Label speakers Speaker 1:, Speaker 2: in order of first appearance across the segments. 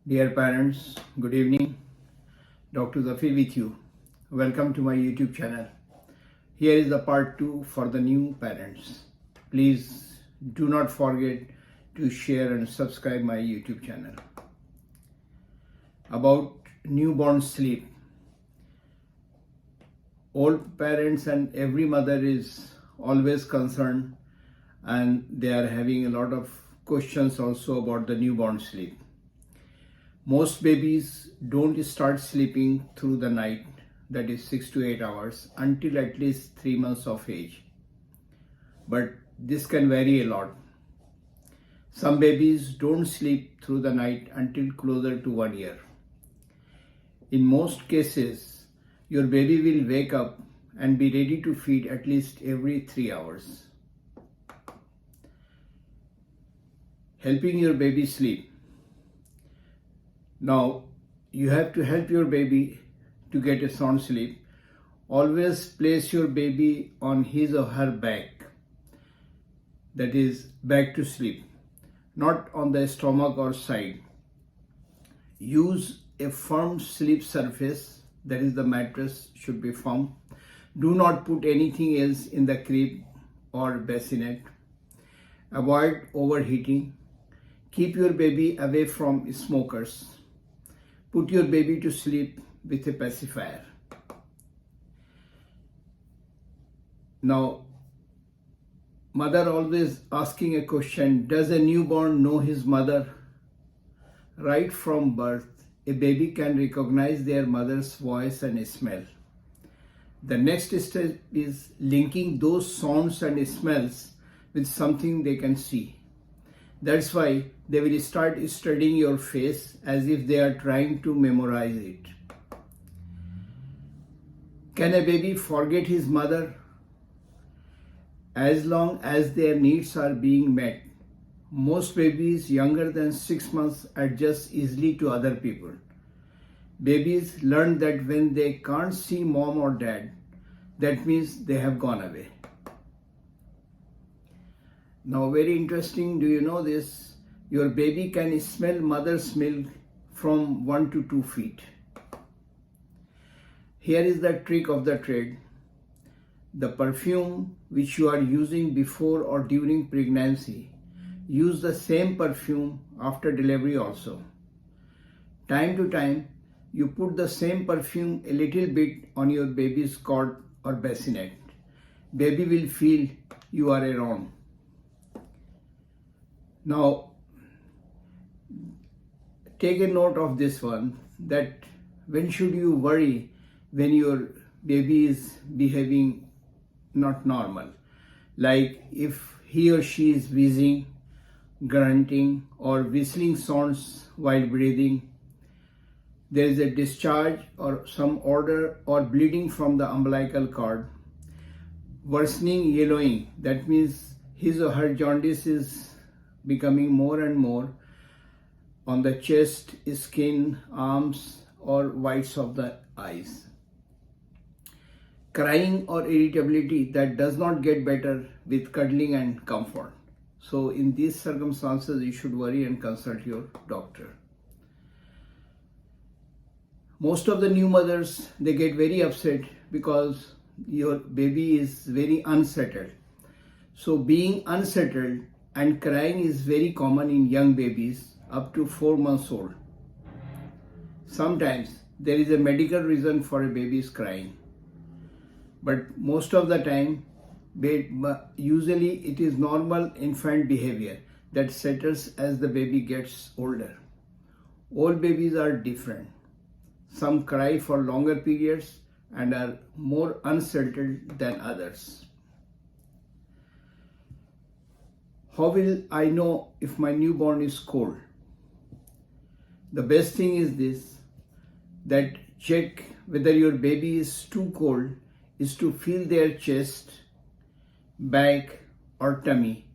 Speaker 1: Dear parents, good evening. Dr.S.M.Zafeer with you. Welcome to my YouTube channel. Here is the part 2 for the new parents. Please do not forget to share and subscribe my YouTube channel. About newborn sleep. All parents and every mother is always concerned, and they are having a lot of questions also about the newborn sleep. Most babies don't start sleeping through the night, that is 6 to 8 hours, until at least 3 months of age. But this can vary a lot. Some babies don't sleep through the night until closer to 1 year. In most cases, your baby will wake up and be ready to feed at least every 3 hours. Helping your baby sleep. Now, you have to help your baby to get a sound sleep. Always place your baby on his or her back, that is, back to sleep, not on the stomach or side. Use a firm sleep surface, that is, the mattress should be firm. Do not put anything else in the crib or bassinet. Avoid overheating. Keep your baby away from smokers. Put your baby to sleep with a pacifier. Now, mother always asking a question, does a newborn know his mother? Right from birth, a baby can recognize their mother's voice and smell. The next step is linking those sounds and smells with something they can see. That's why they will start studying your face as if they are trying to memorize it. Can a baby forget his mother? As long as their needs are being met. Most babies younger than 6 months adjust easily to other people. Babies learn that when they can't see mom or dad, that means they have gone away. Now, very interesting, do you know this? Your baby can smell mother's milk from 1 to 2 feet. Here is the trick of the trade. The perfume which you are using before or during pregnancy, use the same perfume after delivery also. Time to time, you put the same perfume a little bit on your baby's cot or bassinet. Baby will feel you are around. Now, take a note of this one, that when should you worry when your baby is behaving not normal. Like if he or she is wheezing, grunting or whistling sounds while breathing, there is a discharge or some odor or bleeding from the umbilical cord, worsening yellowing, that means his or her jaundice is becoming more and more on the chest, skin, arms or whites of the eyes. Crying or irritability that does not get better with cuddling and comfort. So in these circumstances, you should worry and consult your doctor. Most of the new mothers, they get very upset because your baby is very unsettled. So being unsettled and crying is very common in young babies up to 4 months old. Sometimes there is a medical reason for a baby's crying. But most of the time, usually it is normal infant behavior that settles as the baby gets older. All babies are different. Some cry for longer periods and are more unsettled than others. How will I know if my newborn is cold? The best thing is this, that check whether your baby is too cold is to feel their chest, back or tummy.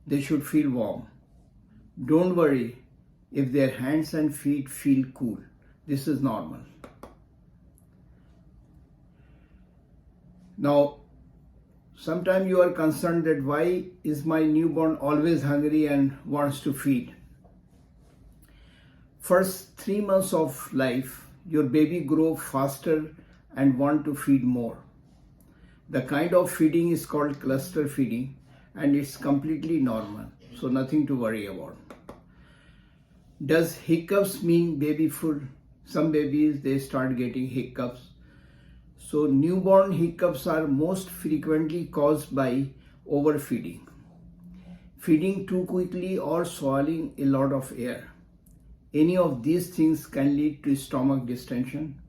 Speaker 1: They should feel warm. Don't worry if their hands and feet feel cool. This is normal. Now, sometimes you are concerned that why is my newborn always hungry and wants to feed? First 3 months of life, your baby grow faster and want to feed more. The kind of feeding is called cluster feeding and it's completely normal, so nothing to worry about. Does hiccups mean baby food? Some babies, they start getting hiccups. So newborn hiccups are most frequently caused by overfeeding, feeding too quickly or swallowing a lot of air. Any of these things can lead to stomach distension.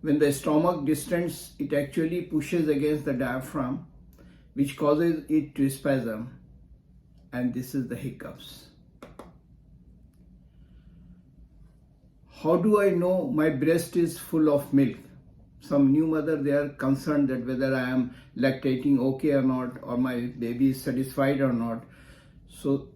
Speaker 1: When the stomach distends, it actually pushes against the diaphragm, which causes it to spasm, and this is the hiccups. How do I know my breast is full of milk? Some new mother, they are concerned that whether I am lactating okay or not, or my baby is satisfied or not. So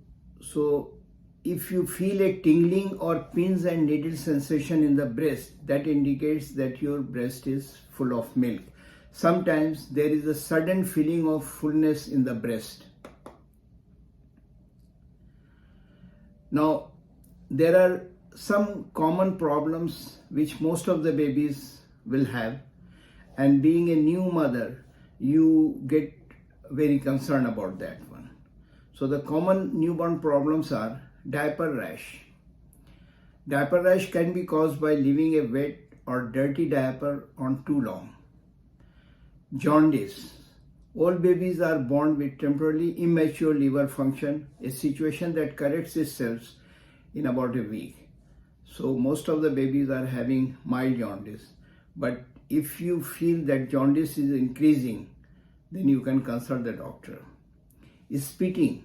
Speaker 1: if you feel a tingling or pins and needle sensation in the breast, that indicates that your breast is full of milk. Sometimes there is a sudden feeling of fullness in the breast. Now, there are some common problems which most of the babies will have, and being a new mother, you get very concerned about that one. So the common newborn problems are diaper rash. Diaper rash can be caused by leaving a wet or dirty diaper on too long. Jaundice. All babies are born with temporarily immature liver function, a situation that corrects itself in about a week. So most of the babies are having mild jaundice. But if you feel that jaundice is increasing, then you can consult the doctor. Spitting.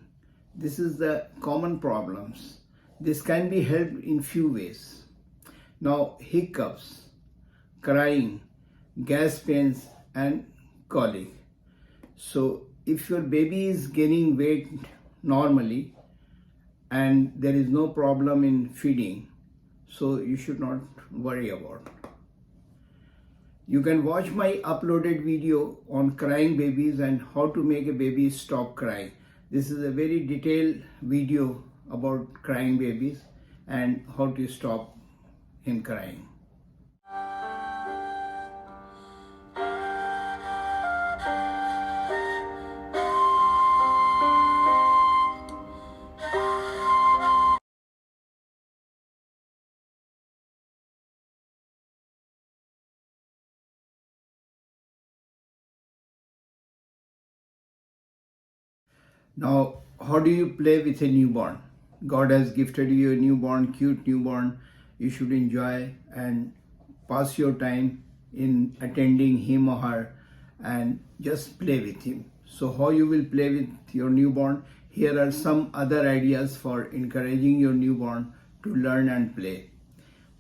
Speaker 1: This is the common problems. This can be helped in few ways. Now, hiccups, crying, gas pains, and colic. So if your baby is gaining weight normally and there is no problem in feeding, so you should not worry about it. You can watch my uploaded video on crying babies and how to make a baby stop crying. This is a very detailed video about crying babies and how to stop him crying. Now, how do you play with a newborn? God has gifted you a newborn, cute newborn. You should enjoy and pass your time in attending him or her and just play with him. So how you will play with your newborn? Here are some other ideas for encouraging your newborn to learn and play.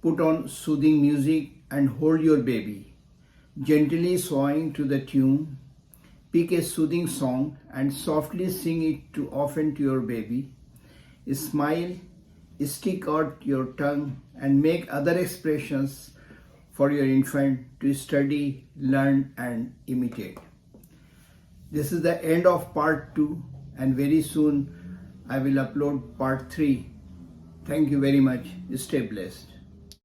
Speaker 1: Put on soothing music and hold your baby, gently swaying to the tune. Pick a soothing song and softly sing it too often to your baby. Smile, stick out your tongue, and make other expressions for your infant to study, learn, and imitate. This is the end of part 2, and very soon I will upload part 3. Thank you very much. Stay blessed.